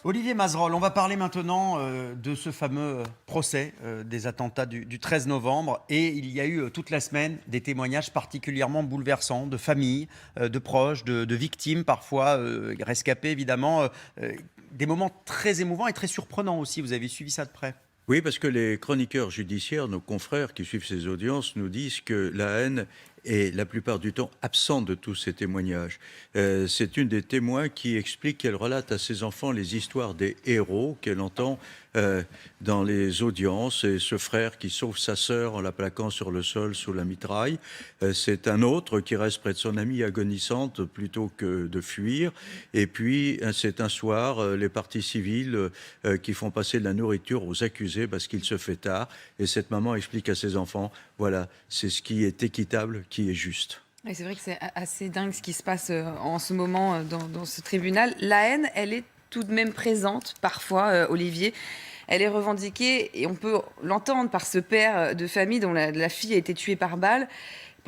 Olivier Mazerolle, on va parler maintenant de ce fameux procès des attentats du 13 novembre. Et il y a eu toute la semaine des témoignages particulièrement bouleversants de familles, de proches, de victimes, parfois rescapées évidemment. Des moments très émouvants et très surprenants aussi. Vous avez suivi ça de près. Oui, parce que les chroniqueurs judiciaires, nos confrères qui suivent ces audiences, nous disent que la haine est la plupart du temps absente de tous ces témoignages. C'est une des témoins qui explique qu'elle relate à ses enfants les histoires des héros qu'elle entend dans les audiences. Et ce frère qui sauve sa sœur en la plaquant sur le sol sous la mitraille. C'est un autre qui reste près de son amie agonisante plutôt que de fuir. Et puis, c'est un soir, les parties civiles qui font passer de la nourriture aux accusés parce qu'il se fait tard. Et cette maman explique à ses enfants, voilà, c'est ce qui est équitable, qui est juste. Et c'est vrai que c'est assez dingue ce qui se passe en ce moment dans ce tribunal. La haine, elle est tout de même présente parfois, Olivier. Elle est revendiquée et on peut l'entendre par ce père de famille dont la fille a été tuée par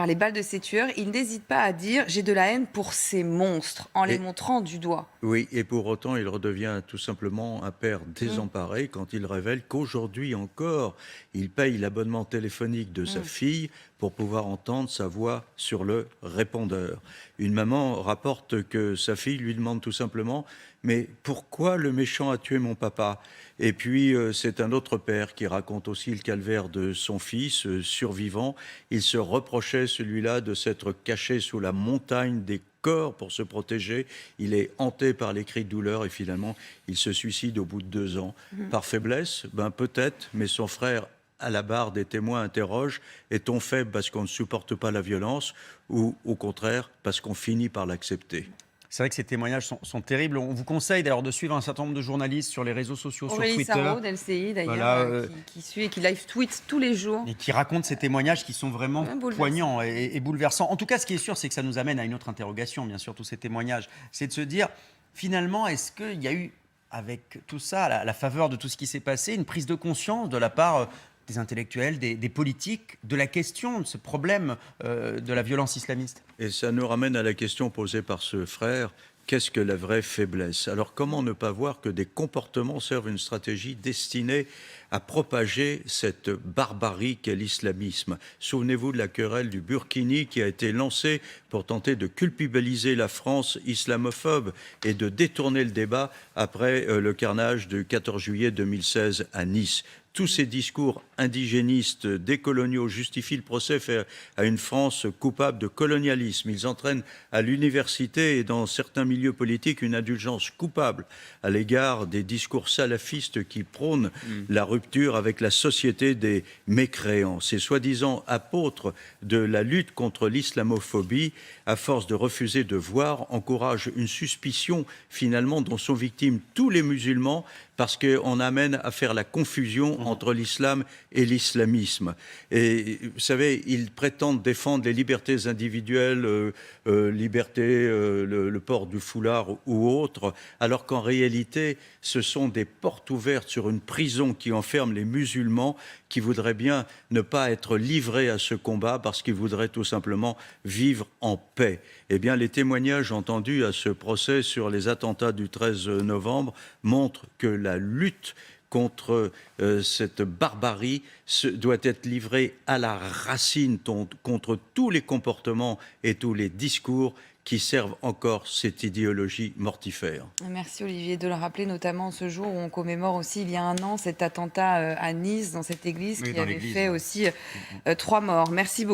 les balles de ces tueurs. Il n'hésite pas à dire « j'ai de la haine pour ces monstres » en les montrant du doigt. Oui, et pour autant, il redevient tout simplement un père désemparé quand il révèle qu'aujourd'hui encore, il paye l'abonnement téléphonique de sa fille pour pouvoir entendre sa voix sur le répondeur. Une maman rapporte que sa fille lui demande tout simplement « Mais pourquoi le méchant a tué mon papa ?» Et puis, c'est un autre père qui raconte aussi le calvaire de son fils survivant. Il se reprochait, celui-là, de s'être caché sous la montagne des corps pour se protéger. Il est hanté par les cris de douleur et finalement, il se suicide au bout de 2 ans. Par faiblesse, ben peut-être, mais son frère à la barre des témoins interroge, est-on faible parce qu'on ne supporte pas la violence ou au contraire parce qu'on finit par l'accepter? C'est vrai que ces témoignages sont terribles. On vous conseille d'ailleurs de suivre un certain nombre de journalistes sur les réseaux sociaux, sur Aurélie Twitter. Sarraud d'LCI d'ailleurs, Voilà, qui suit et qui live tweet tous les jours. et qui racontent ces témoignages qui sont vraiment poignants et bouleversants. En tout cas, ce qui est sûr, c'est que ça nous amène à une autre interrogation, bien sûr, tous ces témoignages. C'est de se dire, finalement, est-ce qu'il y a eu, avec tout ça, à la faveur de tout ce qui s'est passé, une prise de conscience de la part des intellectuels, des politiques, de la question de ce problème de la violence islamiste? Et ça nous ramène à la question posée par ce frère. Qu'est-ce que la vraie faiblesse? Alors comment ne pas voir que des comportements servent une stratégie destinée à propager cette barbarie qu'est l'islamisme? Souvenez-vous de la querelle du Burkini qui a été lancée pour tenter de culpabiliser la France islamophobe et de détourner le débat après le carnage du 14 juillet 2016 à Nice. Tous ces discours indigénistes, décoloniaux, justifient le procès fait à une France coupable de colonialisme. Ils entraînent à l'université et dans certains milieux politiques une indulgence coupable à l'égard des discours salafistes qui prônent la rupture avec la société des mécréants. Ces soi-disant apôtres de la lutte contre l'islamophobie, à force de refuser de voir, encouragent une suspicion finalement dont sont victimes tous les musulmans parce qu'on amène à faire la confusion entre l'islam et l'islamisme. Et vous savez, ils prétendent défendre les libertés individuelles, le port du foulard ou autre, alors qu'en réalité, ce sont des portes ouvertes sur une prison qui enferme les musulmans qui voudraient bien ne pas être livrés à ce combat parce qu'ils voudraient tout simplement vivre en paix. Eh bien, les témoignages entendus à ce procès sur les attentats du 13 novembre montrent que la lutte contre cette barbarie doit être livrée à la racine contre tous les comportements et tous les discours qui servent encore cette idéologie mortifère. Merci Olivier de le rappeler, notamment ce jour où on commémore aussi il y a 1 an cet attentat à Nice, dans cette église qui avait fait aussi 3 morts. Merci beaucoup.